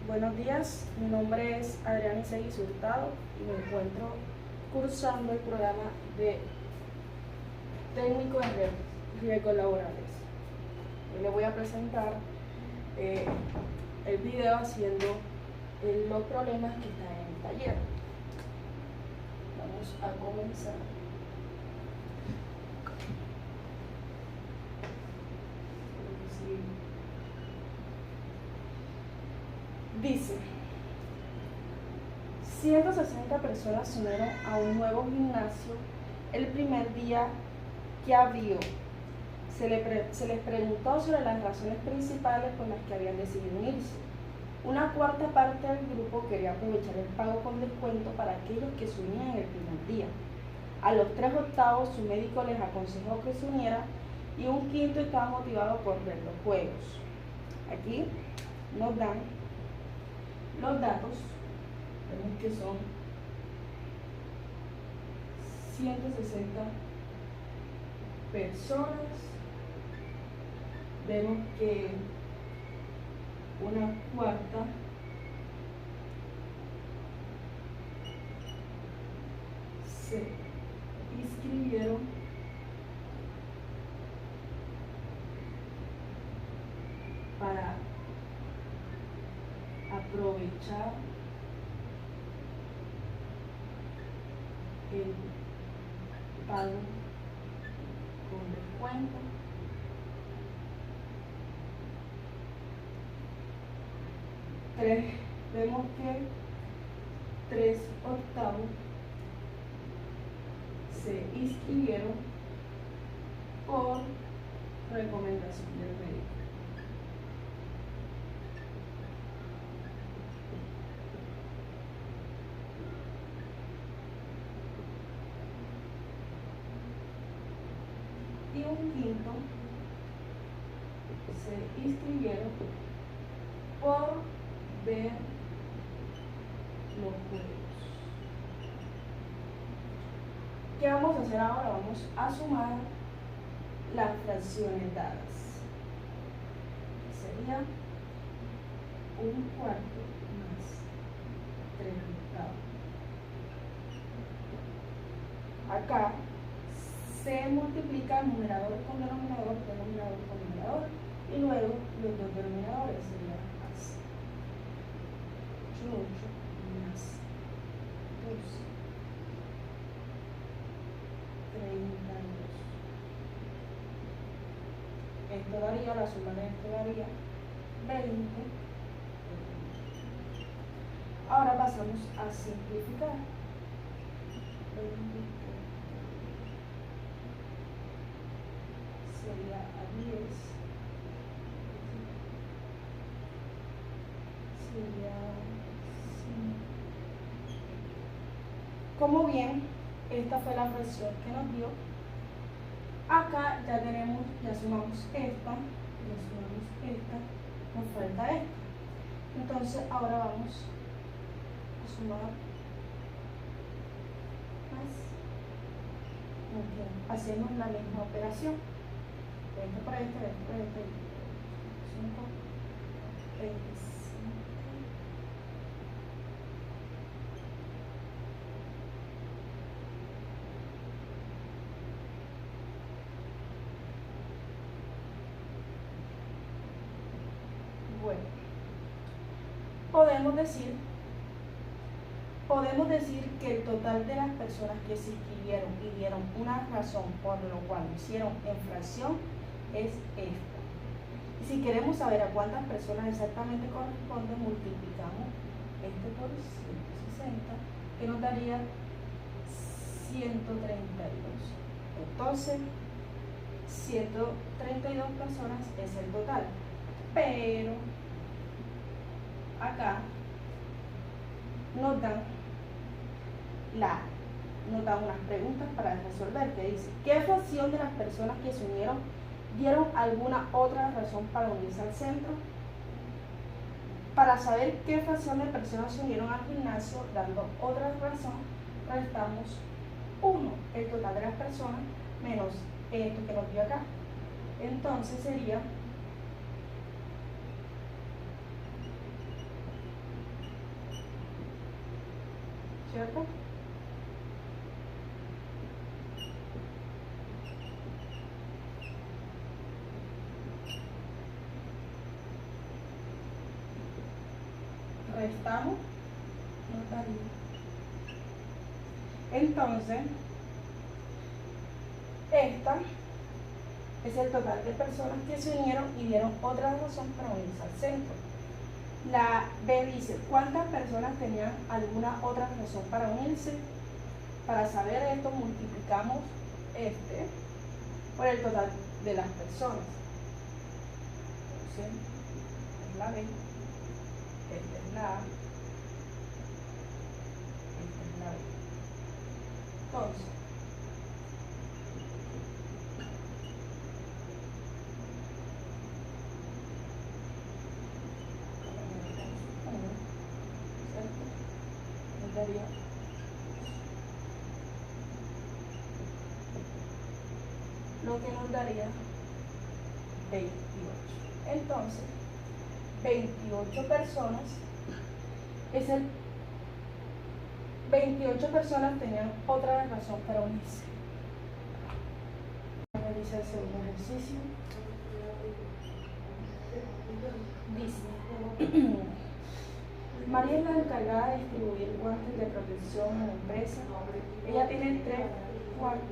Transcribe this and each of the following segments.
Buenos días, mi nombre es Adriana Isegui Hurtado y me encuentro cursando el programa de técnico en riesgos laborales. Hoy les voy a presentar el video haciendo los problemas que están en el taller. Vamos a comenzar. Dice, 160 personas se unieron a un nuevo gimnasio el primer día que abrió. Se les preguntó sobre las razones principales por las que habían decidido unirse. Una cuarta parte del grupo quería aprovechar el pago con descuento para aquellos que se unían el primer día. A los 3/8 su médico les aconsejó que se unieran y un quinto estaba motivado por ver los juegos. Aquí nos dan los datos, vemos que son 160 personas, vemos que una cuarta se inscribieron para aprovechar el pago con descuento. Vemos que 3/8 se inscribieron por recomendación del médico. Y un quinto se inscribieron por ver los juegos. ¿Qué vamos a hacer ahora? Vamos a sumar las fracciones dadas. Sería un cuarto más 3/8. Acá se multiplica numerador con denominador, denominador con numerador, y luego los dos denominadores serían más 8 más 12, 32. Esto daría, la suma de esto daría 20. Ahora pasamos a simplificar. 20 sería a 10, sería 5. Como bien, esta fue la fracción que nos dio. Acá ya tenemos, ya sumamos esta, nos falta esta. Entonces ahora vamos a sumar más. Okay. Hacemos la misma operación. 20 por este, 20 por este, 5, 25. Bueno, podemos decir que el total de las personas que se inscribieron y dieron una razón por lo cual lo hicieron en fracción es esta. Y si queremos saber a cuántas personas exactamente corresponde, multiplicamos este por 160, que nos daría 132. Entonces, 132 personas es el total. Pero acá nos dan unas preguntas para resolver, que dice, ¿qué fracción de las personas que se unieron dieron alguna otra razón para unirse al centro? Para saber qué fracción de personas se unieron al gimnasio dando otra razón, restamos 1, el total de las personas, menos esto que nos dio acá. Entonces sería ¿cierto? Restamos, nos daría. Entonces, esta es el total de personas que se unieron y dieron otra razón para unirse al centro. La B dice, ¿cuántas personas tenían alguna otra razón para unirse? Para saber esto, multiplicamos este por el total de las personas. Entonces, es la B, esta es la A, esta es la B. Entonces, daría lo que nos daría 28. Entonces, 28 personas es el 28 personas tenían otra razón para unirse. Realiza el segundo ejercicio. Dice, María es la encargada de distribuir guantes de protección en la empresa. Ella tiene 3 cuartos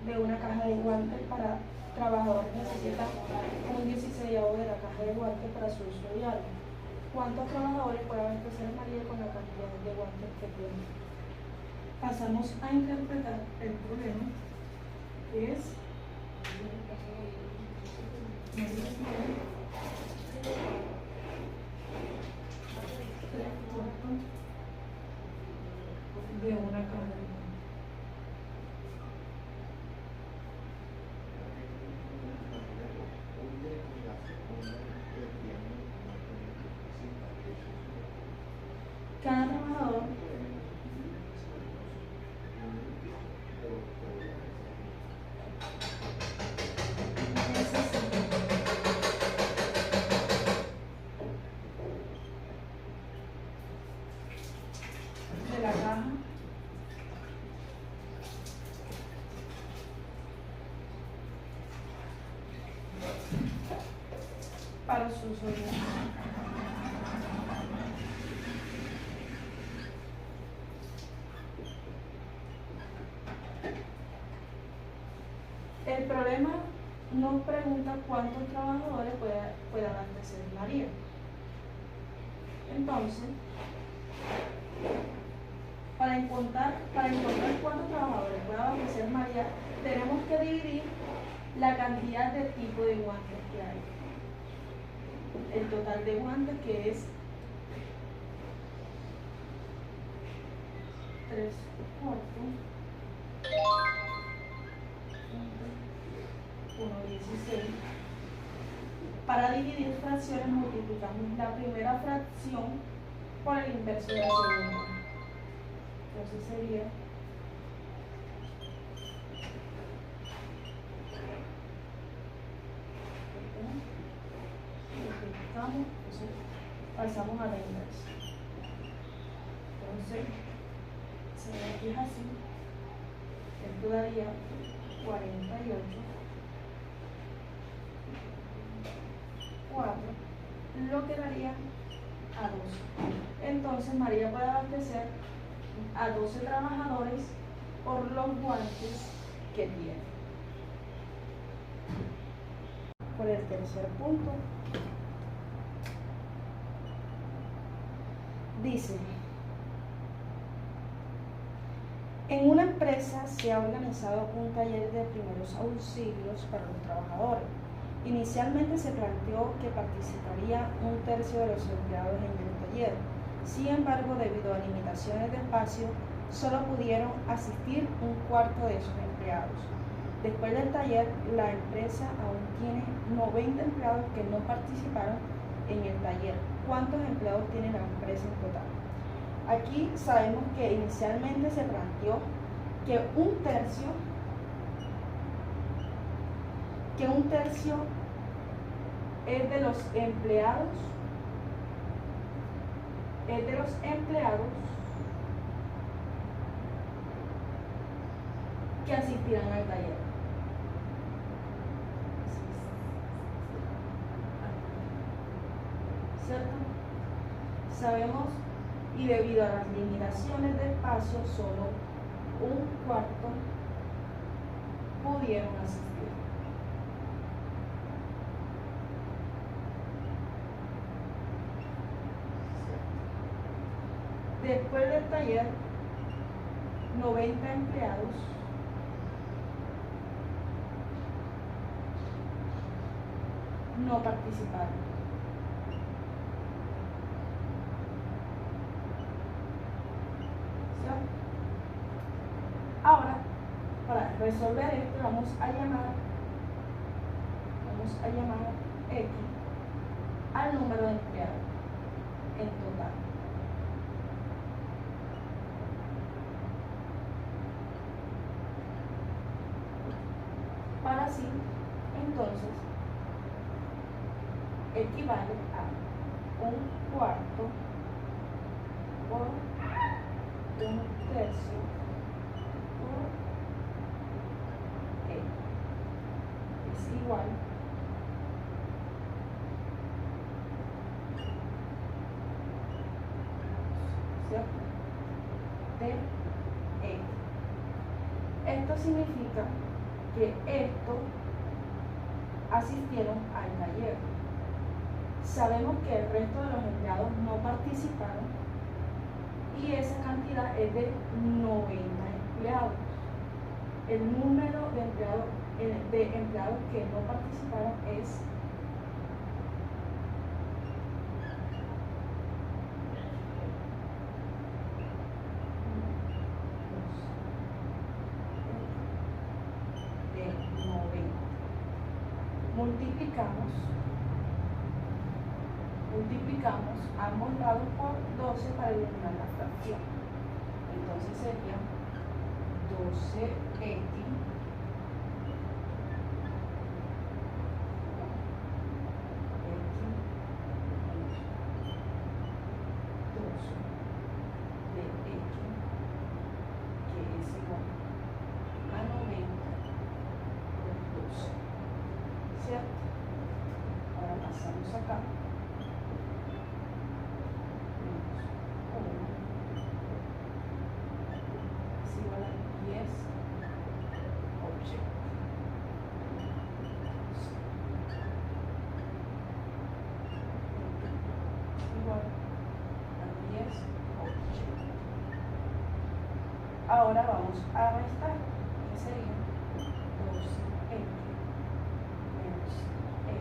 de una caja de guantes para trabajadores. Necesita un 16avo de la caja de guantes para su uso diario. ¿Cuántos trabajadores puede abastecer María con la cantidad de guantes que tiene? Pasamos a interpretar el problema, que es de una caja de guantes. Cada trabajador de la caja para su uso diario. El problema nos pregunta cuántos trabajadores puede abastecer María. Entonces, para encontrar cuántos trabajadores puede abastecer María, tenemos que dividir la cantidad de tipo de guantes que hay. El total de guantes, que es 3 cuartos. 1,16. Para dividir fracciones multiplicamos la primera fracción por el inverso de la segunda. Entonces sería multiplicamos, entonces pasamos a la inversa. Entonces si es así, esto daría 48 4, lo que daría a 12. Entonces María puede abastecer a 12 trabajadores por los guantes que tiene. Por el tercer punto, dice, en una empresa se ha organizado un taller de primeros auxilios para los trabajadores. Inicialmente se planteó que participaría un tercio de los empleados en el taller. Sin embargo, debido a limitaciones de espacio, solo pudieron asistir un cuarto de esos empleados. Después del taller, la empresa aún tiene 90 empleados que no participaron en el taller. ¿Cuántos empleados tiene la empresa en total? Aquí sabemos que inicialmente se planteó que un tercio es de los empleados, que asistirán al taller. ¿Cierto? Sabemos, y debido a las limitaciones de espacio, solo un cuarto pudieron asistir. Después del taller, 90 empleados no participaron. ¿Cierto? Ahora, para resolver esto, vamos a llamar X al número de empleados en total. Para así, entonces, equivale a un cuarto por un tercio por E. Es igual ¿cierto? De E. Esto significa que esto asistieron al taller. Sabemos que el resto de los empleados no participaron y esa cantidad es de 90 empleados. El número de empleados que no participaron es 90. Multiplicamos ambos lados por 12 para eliminar la fracción. Entonces sería 12x acá. Es igual a 10 objetos. Igual a 10 objetos. Ahora vamos a restar, que sería 12x menos x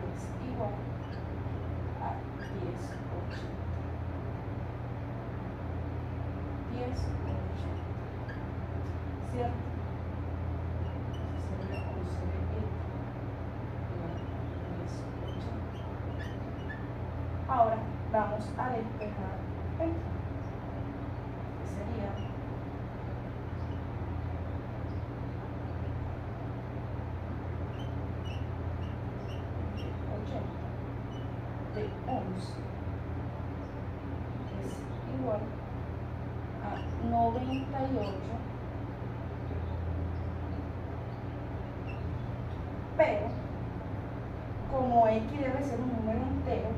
es igual a 10 objetos. 10 objetos. ¿Cierto? Sería 11x igual a 10 objetos. Ahora vamos a despejar esto. Sería 80 de 11 es igual a 98, pero como x debe ser un número entero,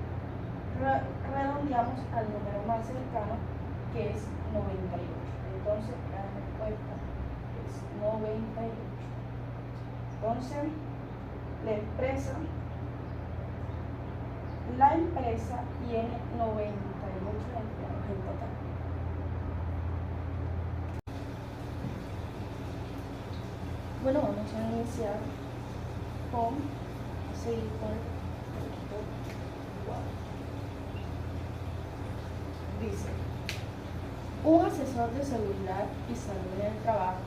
redondeamos al número más cercano, que es 98. Entonces la respuesta es 98. Entonces la empresa tiene 98 empleados en total. Bueno, vamos a iniciar seguir con el equipo 4. Dice: un asesor de seguridad y salud en el trabajo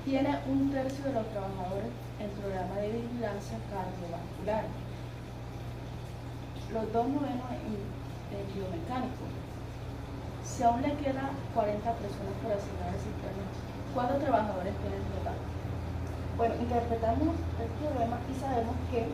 tiene un tercio de los trabajadores en programa de vigilancia cardiovascular, los 2 novenos en biomecánico. Si aún le quedan 40 personas por asignar al sistema, ¿cuántos trabajadores tiene en total? Bueno, interpretamos el problema y sabemos que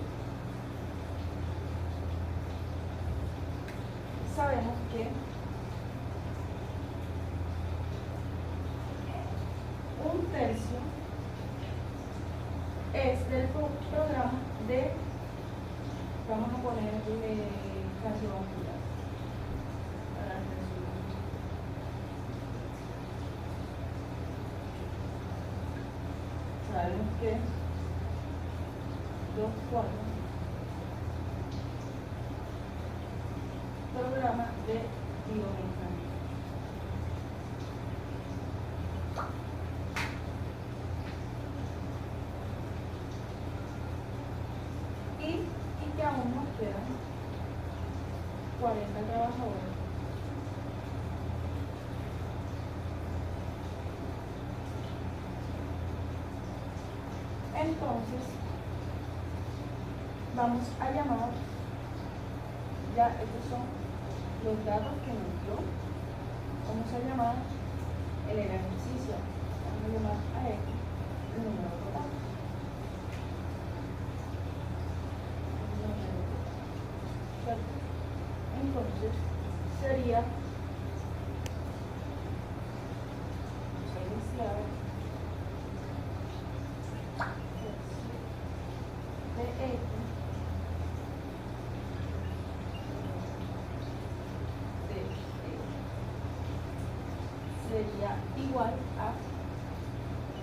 Vamos a poner cardiovascular para resolver. Sabemos que 2/4 programa de biomecánica. Y que aún nos quedan 40 trabajadores. Entonces, vamos a llamar, ya estos son los datos que nos dio, vamos a llamar el ejercicio, vamos a llamar a X el número total. Entonces, sería, vamos a iniciar, de X sería igual a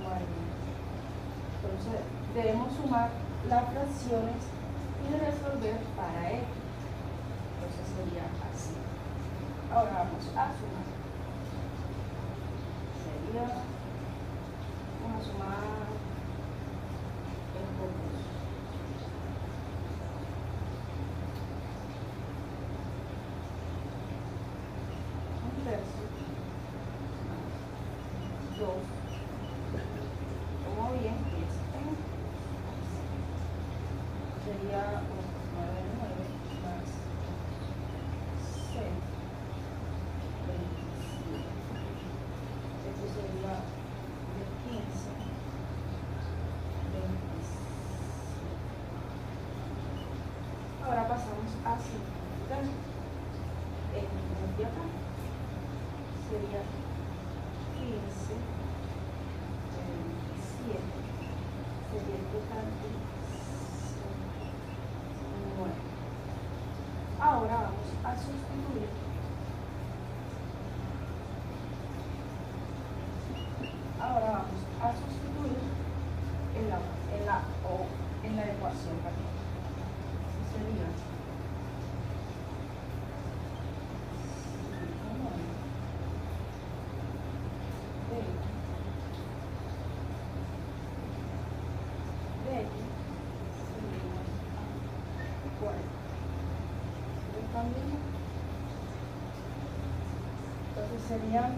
40. Entonces, debemos sumar las fracciones y resolver para X. Entonces sería así. Ahora vamos a sumar. Vamos a sumar estos dos. Un tercio. 2. Como bien, 10. Sería 9 más 6, 27. Esto sería de 15, 27. Ahora pasamos a 50. Esto de acá sería 15, 27. Sería el total de 9. Ahora vamos a sustituir en la ecuación. Sería de X sería 40. Entonces serían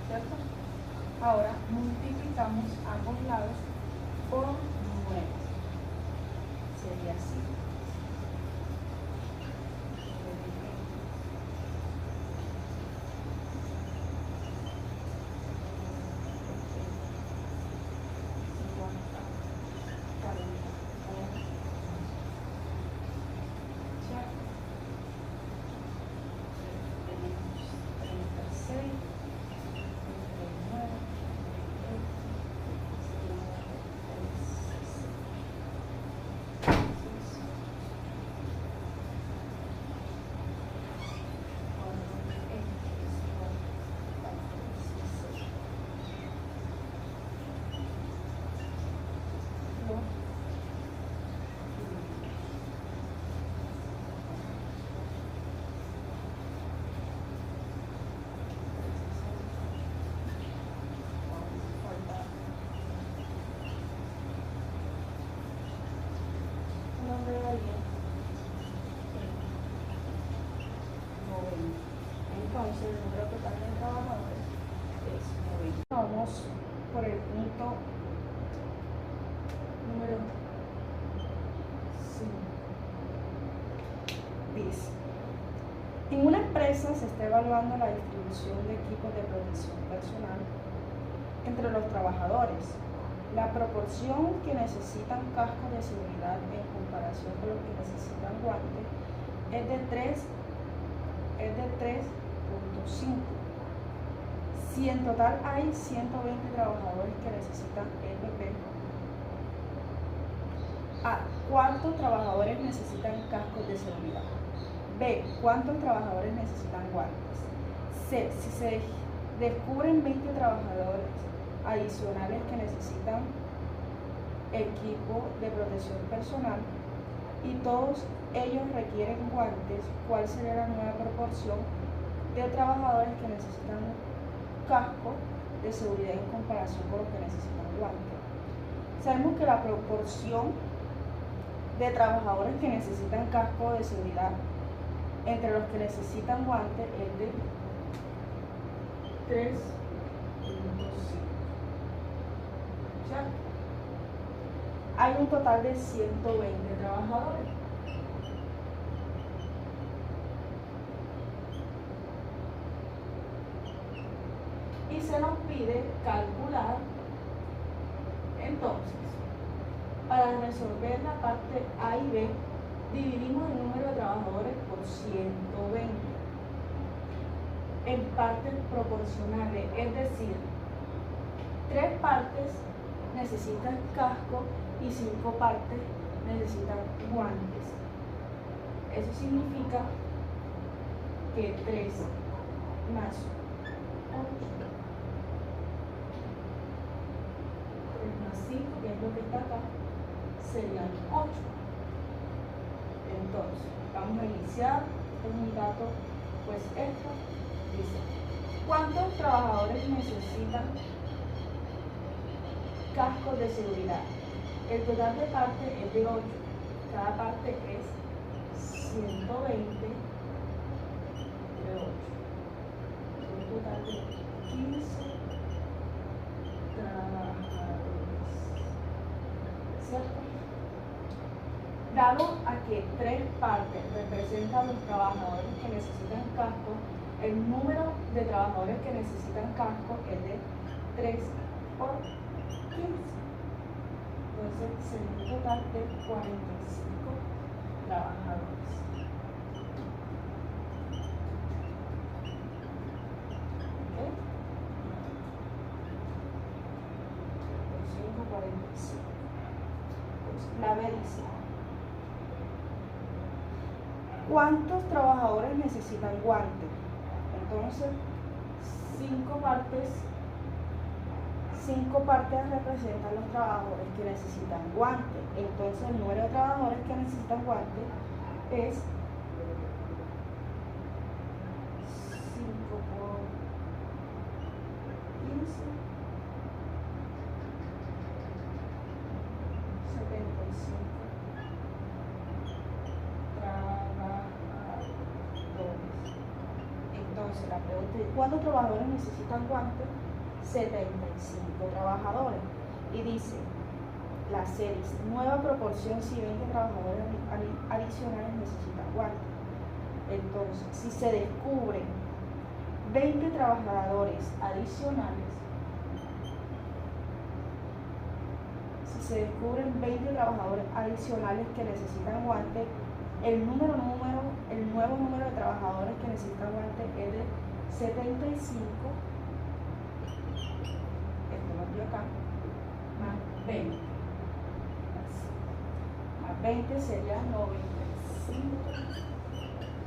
¿cierto? Ahora multiplicamos ambos lados por 9. Sería así. Entonces, el número total de trabajadores es 90. Vamos por el punto número 5. empresa se está evaluando la distribución de equipos de protección personal entre los trabajadores. La proporción que necesitan cascos de seguridad en comparación con los que necesitan guantes es de 3.5. Si en total hay 120 trabajadores que necesitan EPP, A. ¿Cuántos trabajadores necesitan cascos de seguridad? B. ¿Cuántos trabajadores necesitan guantes? C. Si se descubren 20 trabajadores adicionales que necesitan equipo de protección personal y todos ellos requieren guantes, ¿cuál sería la nueva proporción de trabajadores que necesitan casco de seguridad en comparación con los que necesitan guantes? Sabemos que la proporción de trabajadores que necesitan casco de seguridad entre los que necesitan guantes es de 3.5. ¿Cierto? Hay un total de 120 trabajadores. Y se nos pide calcular, entonces, para resolver la parte A y B, dividimos el número de trabajadores por 120 en partes proporcionales, es decir, 3 partes necesitan casco y 5 partes necesitan guantes. Eso significa que 3 más 8, 3 más 5, que es lo que está acá, serían 8. Entonces, vamos a iniciar con un dato, pues esto dice, ¿cuántos trabajadores necesitan cascos de seguridad? El total de partes es de 8, cada parte es 120 de 8, un total de 15 trabajadores, ¿cierto? Dado a que 3 partes representan los trabajadores que necesitan casco, el número de trabajadores que necesitan casco es de 3 por 15. Entonces sería un total de 45 trabajadores. ¿Okay? 45, 45. Entonces, la B dice, ¿cuántos trabajadores necesitan guantes? Entonces, 5 partes representan los trabajadores que necesitan guantes. Entonces, el número de trabajadores que necesitan guantes es 5 por 15, 75 trabajadores. Entonces, la pregunta es, ¿cuántos trabajadores necesitan guantes? 75 trabajadores. Y dice, la C dice, nueva proporción si 20 trabajadores adicionales necesitan guantes. Entonces, si se descubren 20 trabajadores adicionales, que necesitan guantes, el nuevo número de trabajadores que necesitan guantes es de 75, acá, más 20. Más 20 serían 95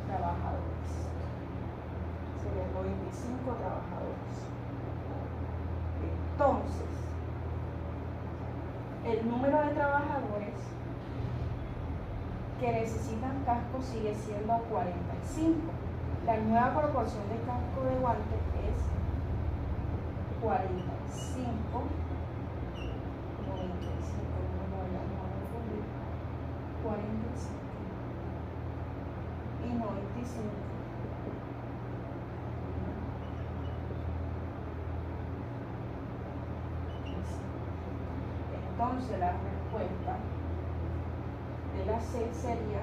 trabajadores. Serían 95 trabajadores. Entonces, el número de trabajadores que necesitan casco sigue siendo 45. La nueva proporción de casco de guantes es 45, 95, no vayamos a confundir, 45 y 95. Entonces la respuesta de la C sería,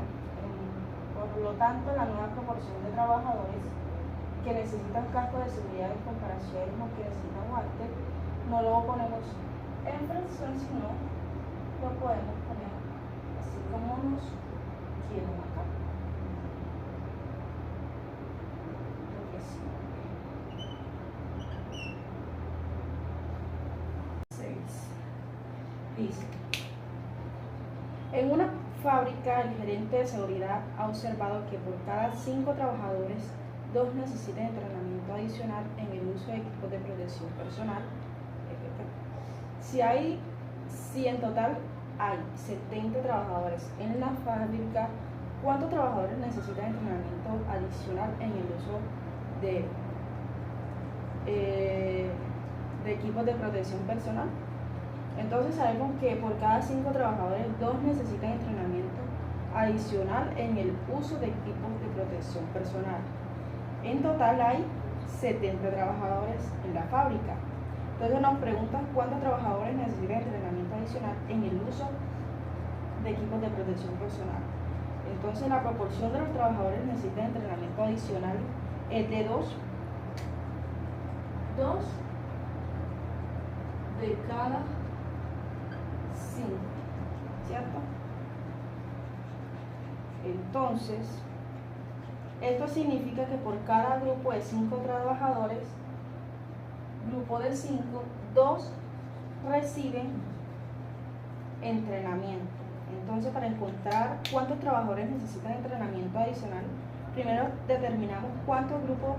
por lo tanto, la nueva proporción de trabajadores que necesitan casco de seguridad en comparación a los que necesitan guantes, no lo ponemos en fracción, sino lo podemos poner así como nos quieren acá. Dice, en una fábrica el gerente de seguridad ha observado que por cada 5 trabajadores, 2 necesitan entrenamiento adicional en el uso de equipos de protección personal. Si en total hay 70 trabajadores en la fábrica, ¿cuántos trabajadores necesitan entrenamiento adicional en el uso de equipos de protección personal? Entonces sabemos que por cada 5 trabajadores, 2 necesitan entrenamiento adicional en el uso de equipos de protección personal. En total hay 70 trabajadores en la fábrica. Entonces nos preguntan cuántos trabajadores necesitan entrenamiento adicional en el uso de equipos de protección personal. Entonces la proporción de los trabajadores necesitan entrenamiento adicional es de 2 de cada 5, ¿cierto? Entonces, esto significa que por cada grupo de 5 trabajadores, grupo de 5, 2 reciben entrenamiento. Entonces, para encontrar cuántos trabajadores necesitan entrenamiento adicional, primero determinamos cuántos grupos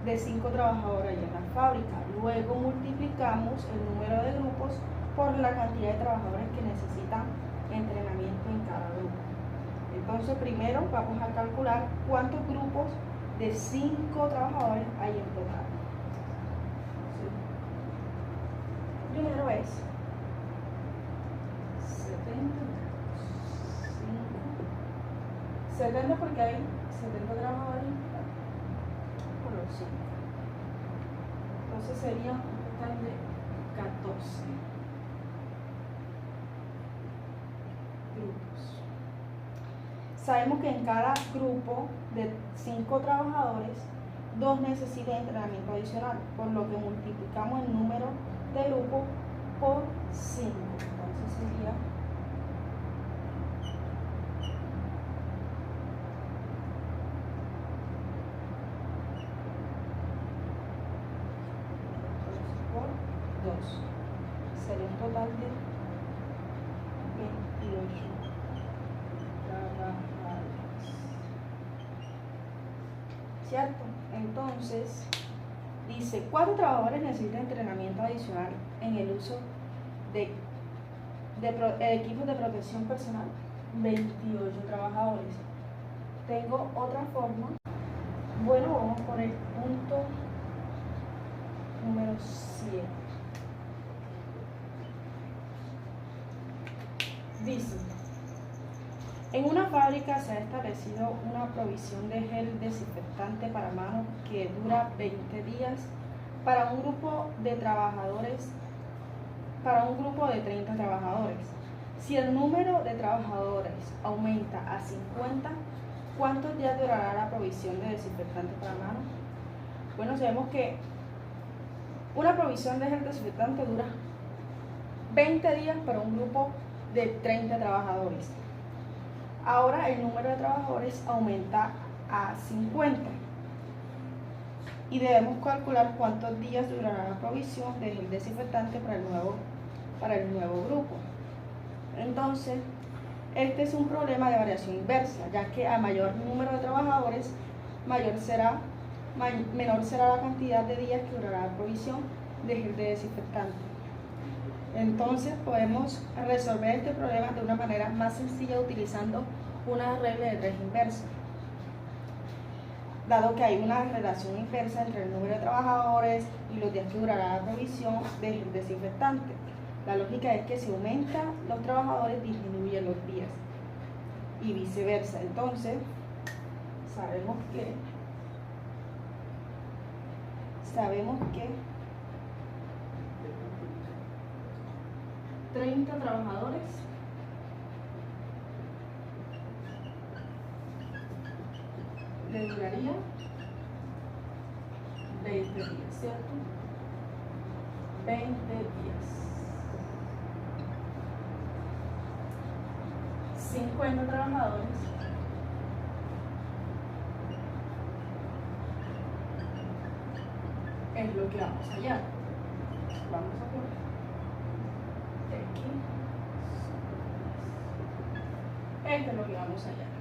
de 5 trabajadores hay en la fábrica. Luego multiplicamos el número de grupos por la cantidad de trabajadores que necesitan entrenamiento en cada grupo. Entonces, primero vamos a calcular cuántos grupos de 5 trabajadores hay en total. Primero es 70 porque hay 70 trabajadores por los 5. Entonces sería un total de 14 grupos. Sabemos que en cada grupo de 5 trabajadores, 2 necesitan entrenamiento adicional, por lo que multiplicamos el número de grupos por 5. Entonces sería 2. Sería un total de 28 trabajadores. ¿Cierto? Entonces, dice, ¿cuántos trabajadores necesitan entrenamiento adicional en el uso de equipos de protección personal? 28 trabajadores. Tengo otra forma. Bueno, vamos a poner punto número 7. Dice, en una fábrica se ha establecido una provisión de gel desinfectante para manos que dura 20 días para un grupo de trabajadores, para un grupo de 30 trabajadores. Si el número de trabajadores aumenta a 50, ¿cuántos días durará la provisión de desinfectante para manos? Bueno, sabemos que una provisión de gel desinfectante dura 20 días para un grupo de 30 trabajadores. Ahora el número de trabajadores aumenta a 50 y debemos calcular cuántos días durará la provisión de gel desinfectante para el nuevo grupo. Entonces, este es un problema de variación inversa, ya que a mayor número de trabajadores, menor será la cantidad de días que durará la provisión de gel desinfectante. Entonces podemos resolver este problema de una manera más sencilla utilizando una regla de 3 inversa. Dado que hay una relación inversa entre el número de trabajadores y los días que durará la provisión de gel desinfectante, la lógica es que si aumentan los trabajadores disminuyen los días y viceversa. Entonces sabemos que 30 trabajadores le duraría 20 días, ¿cierto? 20 días. 50 trabajadores es lo que vamos a hallar. Vamos a poner aquí. Esto es lo que vamos a hallar.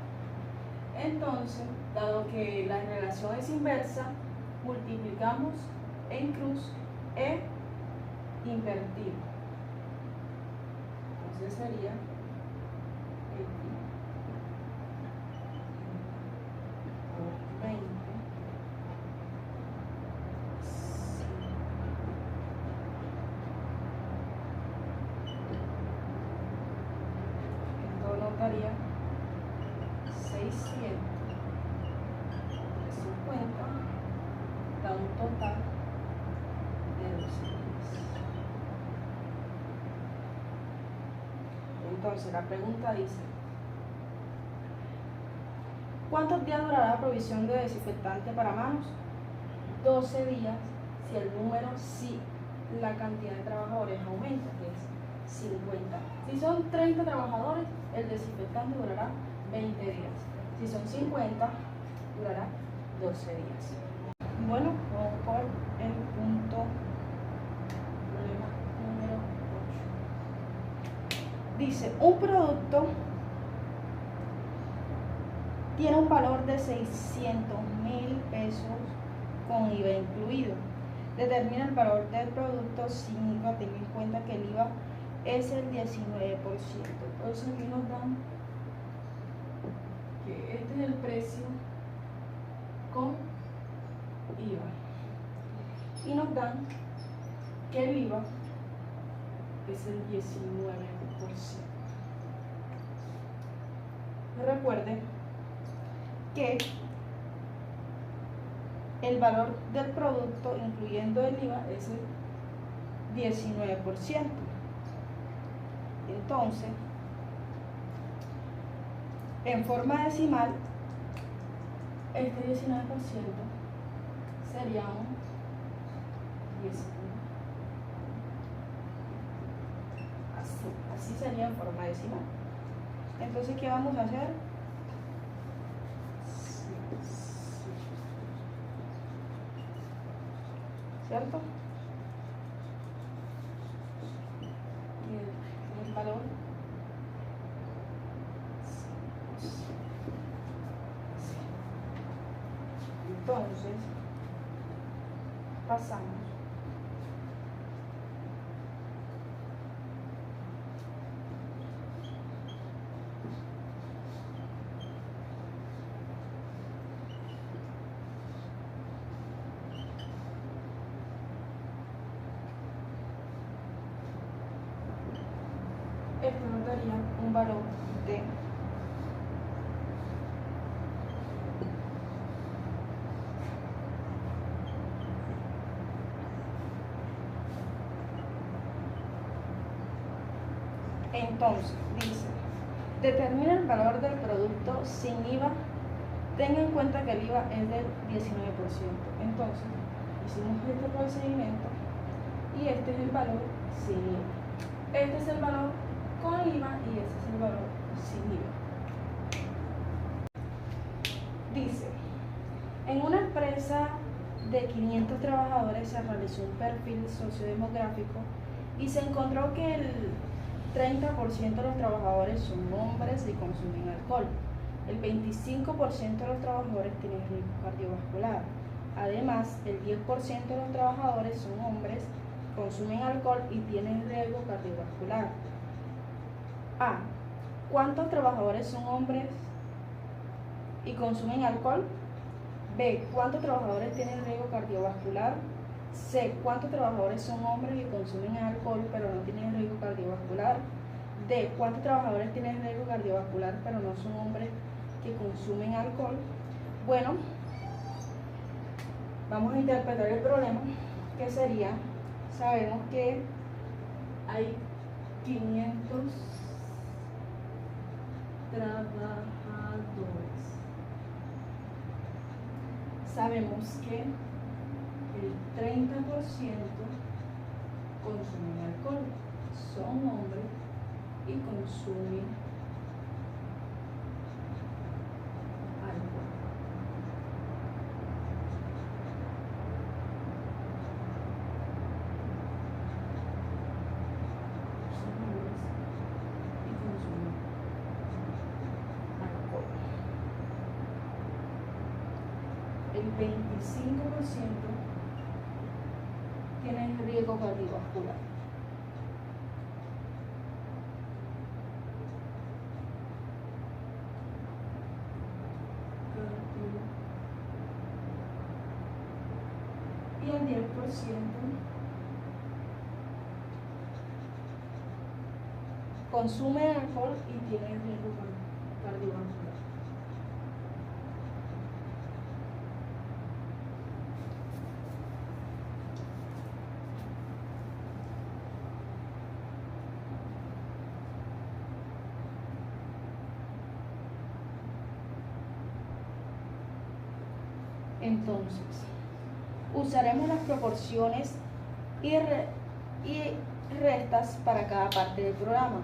Entonces, dado que la relación es inversa, multiplicamos en cruz e invertido. Entonces sería X por 20. Esto nos daría 650, da un total de 12 días. Entonces la pregunta dice: ¿cuántos días durará la provisión de desinfectante para manos? 12 días si la cantidad de trabajadores aumenta, que es 50. Si son 30 trabajadores, el desinfectante durará 20 días. Si son 50, durará 12 días. Bueno, vamos por el problema número 8. Dice, un producto tiene un valor de 600.000 pesos con IVA incluido. Determina el valor del producto sin IVA, ten en cuenta que el IVA es el 19%. Entonces aquí nos dan que este es el precio con IVA. Y nos dan que el IVA es el 19%. Recuerden que el valor del producto, incluyendo el IVA, es el 19%. Entonces, en forma decimal, este 19% sería un 19. Así sería en forma decimal. Entonces, ¿qué vamos a hacer? ¿Cierto? Y el valor entonces pasamos esto nos daría un valor de entonces dice, determina el valor del producto sin IVA, tenga en cuenta que el IVA es del 19%. Entonces hicimos este procedimiento y este es el valor sin IVA, este es el valor con IVA y este es el valor sin IVA. Dice, en una empresa de 500 trabajadores se realizó un perfil sociodemográfico y se encontró que el 30% de los trabajadores son hombres y consumen alcohol. El 25% de los trabajadores tienen riesgo cardiovascular. Además, el 10% de los trabajadores son hombres, consumen alcohol y tienen riesgo cardiovascular. A. ¿Cuántos trabajadores son hombres y consumen alcohol? B. ¿Cuántos trabajadores tienen riesgo cardiovascular? C. ¿Cuántos trabajadores son hombres y consumen alcohol pero no tienen riesgo cardiovascular? D. ¿Cuántos trabajadores tienen riesgo cardiovascular pero no son hombres que consumen alcohol? Bueno, vamos a interpretar el problema, que sería, sabemos que hay 500 trabajadores. Sabemos que el el 30% consumen alcohol. Son hombres y consumen alcohol. Son hombres y consumen alcohol. El 25% tienen riesgo cardiovascular. Y el 10% consume alcohol y tiene riesgo cardiovascular. Entonces, usaremos las proporciones y restas para cada parte del programa.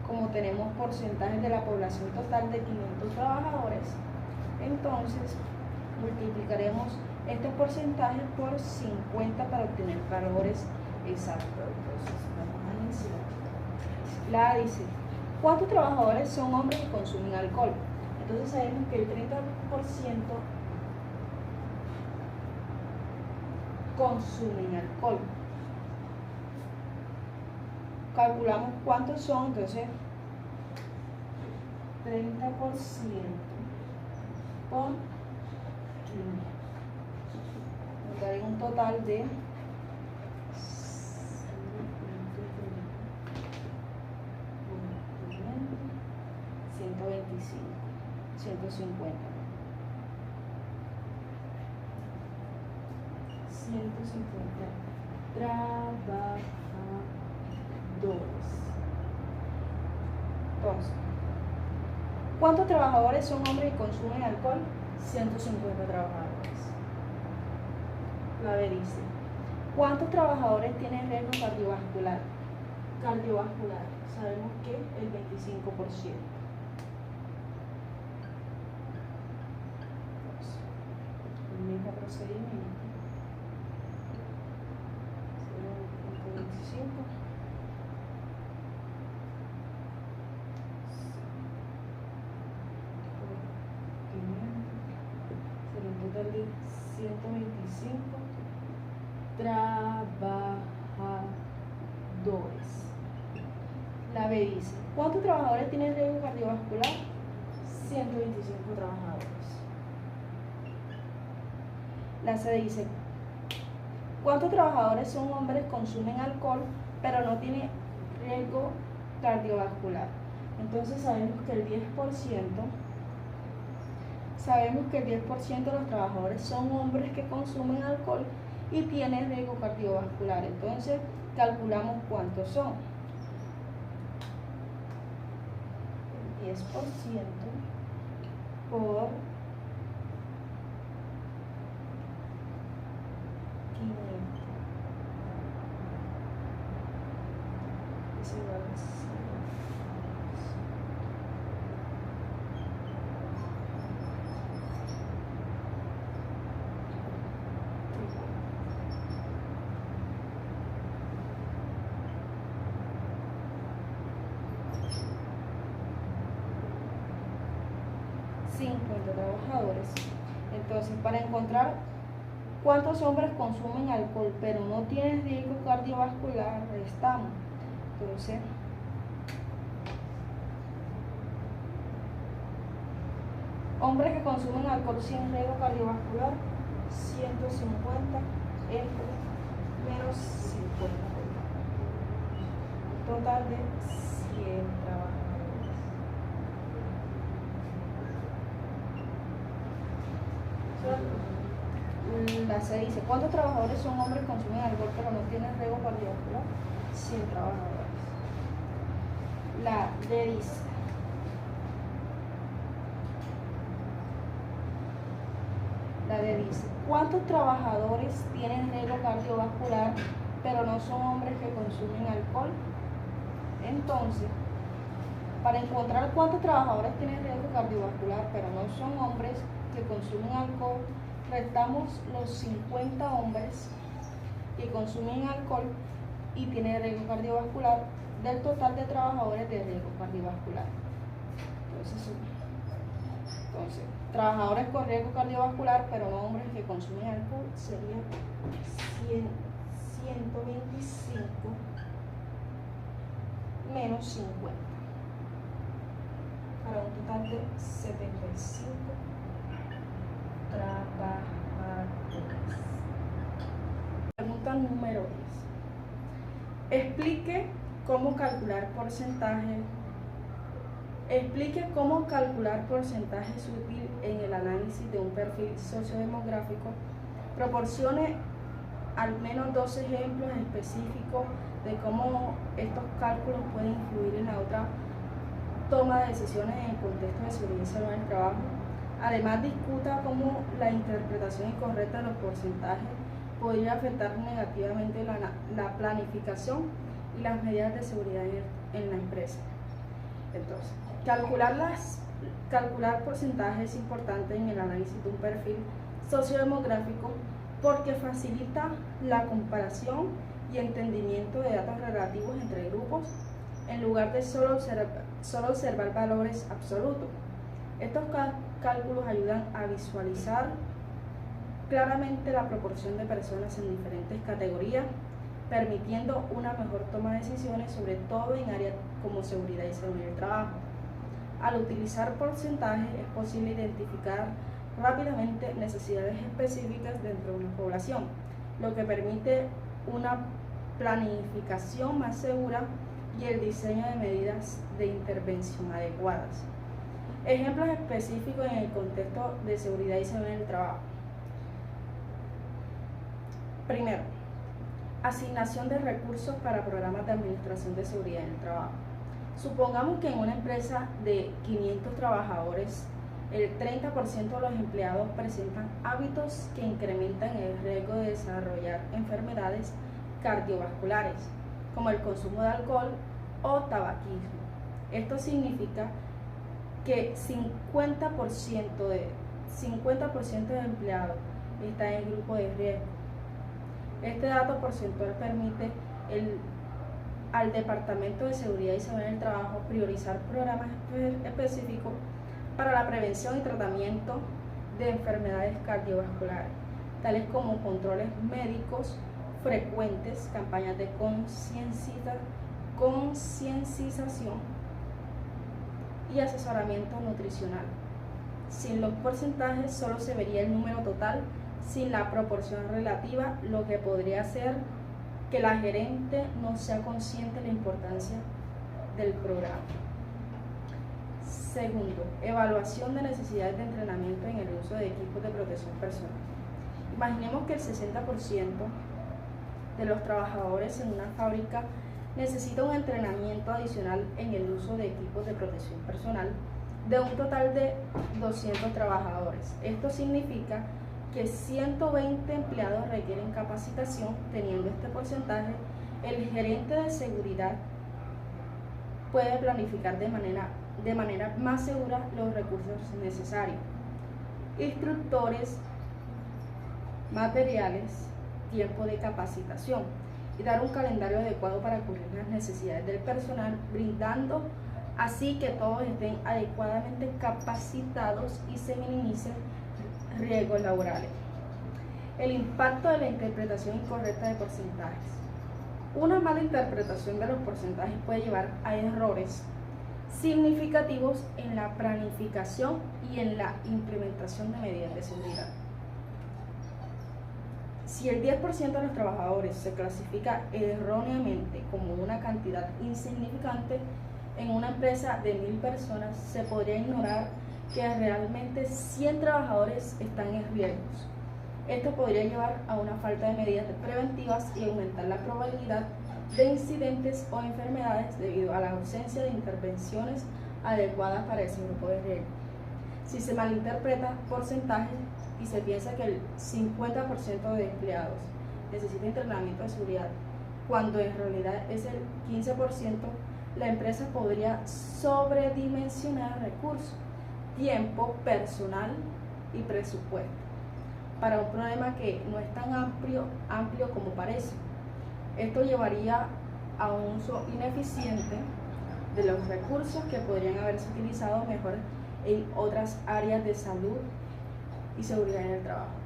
Como tenemos porcentajes de la población total de 500 trabajadores, entonces multiplicaremos estos porcentajes por 50 para obtener valores exactos. Entonces, vamos a iniciar. La A dice, ¿cuántos trabajadores son hombres que consumen alcohol? Entonces sabemos que el 30% consumen alcohol. Calculamos cuántos son, entonces 30% por 5. Nos daría un total de 125, 150. 150 trabajadores. Entonces, ¿cuántos trabajadores son hombres y consumen alcohol? 150 trabajadores. La B dice, ¿cuántos trabajadores tienen riesgo cardiovascular? Cardiovascular, sabemos que el 25%. Entonces, el mismo procedimiento. 0.25. Será un total de 125 trabajadores. La B dice, ¿cuántos trabajadores tienen riesgo cardiovascular? 125 trabajadores. La C dice, ¿cuántos trabajadores son hombres que consumen alcohol pero no tienen riesgo cardiovascular? Entonces sabemos que el 10% de los trabajadores son hombres que consumen alcohol y tienen riesgo cardiovascular. Entonces calculamos cuántos son. El 10% por 500 es igual a 50 trabajadores. Entonces, para encontrar cuántos hombres consumen alcohol pero no tienen riesgo cardiovascular, restamos. Entonces, hombres que consumen alcohol sin riesgo cardiovascular, 150 entre menos 50. Total de 100 trabajadores. La C dice, ¿cuántos trabajadores son hombres que consumen alcohol pero no tienen riesgo cardiovascular? 100 trabajadores. La D dice, La D dice, ¿cuántos trabajadores tienen riesgo cardiovascular pero no son hombres que consumen alcohol? Entonces, para encontrar cuántos trabajadores tienen riesgo cardiovascular pero no son hombres que consumen alcohol, restamos los 50 hombres que consumen alcohol y tienen riesgo cardiovascular del total de trabajadores de riesgo cardiovascular. Entonces, trabajadores con riesgo cardiovascular, pero no hombres que consumen alcohol, sería 125 menos 50, para un total de 75 trabajadores. Pregunta número 10. Explique cómo calcular porcentajes útil en el análisis de un perfil sociodemográfico. Proporcione al menos 2 ejemplos específicos de cómo estos cálculos pueden influir en la otra toma de decisiones en el contexto de seguridad y salud en el trabajo. Además, discuta cómo la interpretación incorrecta de los porcentajes podría afectar negativamente la planificación y las medidas de seguridad en la empresa. Entonces, calcular porcentajes es importante en el análisis de un perfil sociodemográfico porque facilita la comparación y entendimiento de datos relativos entre grupos en lugar de solo observar valores absolutos. Estos cálculos ayudan a visualizar claramente la proporción de personas en diferentes categorías, permitiendo una mejor toma de decisiones, sobre todo en áreas como seguridad y salud en el trabajo. Al utilizar porcentajes es posible identificar rápidamente necesidades específicas dentro de una población, lo que permite una planificación más segura y el diseño de medidas de intervención adecuadas. Ejemplos específicos en el contexto de seguridad y salud en el trabajo. Primero, asignación de recursos para programas de administración de seguridad en el trabajo. Supongamos que en una empresa de 500 trabajadores, el 30% de los empleados presentan hábitos que incrementan el riesgo de desarrollar enfermedades cardiovasculares, como el consumo de alcohol o tabaquismo. Esto significa que 50% de empleados están en el grupo de riesgo. Este dato porcentual permite al Departamento de Seguridad y Salud en el Trabajo priorizar programas específicos para la prevención y tratamiento de enfermedades cardiovasculares, tales como controles médicos frecuentes, campañas de concienciación y asesoramiento nutricional. Sin los porcentajes solo se vería el número total sin la proporción relativa, lo que podría hacer que la gerente no sea consciente de la importancia del programa. Segundo, evaluación de necesidades de entrenamiento en el uso de equipos de protección personal. Imaginemos que el 60% de los trabajadores en una fábrica necesita un entrenamiento adicional en el uso de equipos de protección personal de un total de 200 trabajadores. Esto significa que 120 empleados requieren capacitación. Teniendo este porcentaje, el gerente de seguridad puede planificar de manera más segura los recursos necesarios, instructores, materiales, tiempo de capacitación, y dar un calendario adecuado para cubrir las necesidades del personal, brindando así que todos estén adecuadamente capacitados y se minimicen riesgos laborales. El impacto de la interpretación incorrecta de porcentajes. Una mala interpretación de los porcentajes puede llevar a errores significativos en la planificación y en la implementación de medidas de seguridad. Si el 10% de los trabajadores se clasifica erróneamente como una cantidad insignificante en una empresa de 1000 personas, se podría ignorar que realmente 100 trabajadores están en riesgos. Esto podría llevar a una falta de medidas preventivas y aumentar la probabilidad de incidentes o enfermedades debido a la ausencia de intervenciones adecuadas para ese grupo de riesgo. Si se malinterpreta porcentajes y se piensa que el 50% de empleados necesita entrenamiento de seguridad, cuando en realidad es el 15%, la empresa podría sobredimensionar recursos, tiempo, personal y presupuesto para un problema que no es tan amplio como parece. Esto llevaría a un uso ineficiente de los recursos que podrían haberse utilizado mejor en otras áreas de salud y seguridad en el trabajo.